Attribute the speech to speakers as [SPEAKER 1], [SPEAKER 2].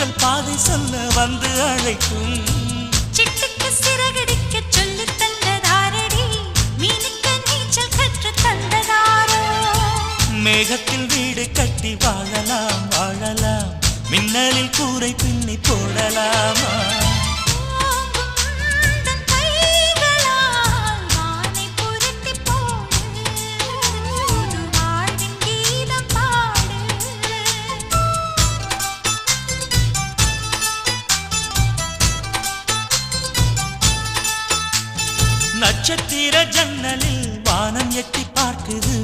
[SPEAKER 1] தென்றல் பாதை சொல்ல வந்து அழைக்கும்
[SPEAKER 2] சிட்டுக்கு சிறகடிக்க சொல்லி தந்ததாரடி மீனுக்கு நீச்சல் கற்று தந்ததாரோ
[SPEAKER 1] மேகத்தில் வீடு கட்டி வாழலாம் வாழலாம் மின்னலில் கூரை பின்னி போடலாமா நட்சத்திர ஜன்னலில் வானம் எட்டி பார்க்குது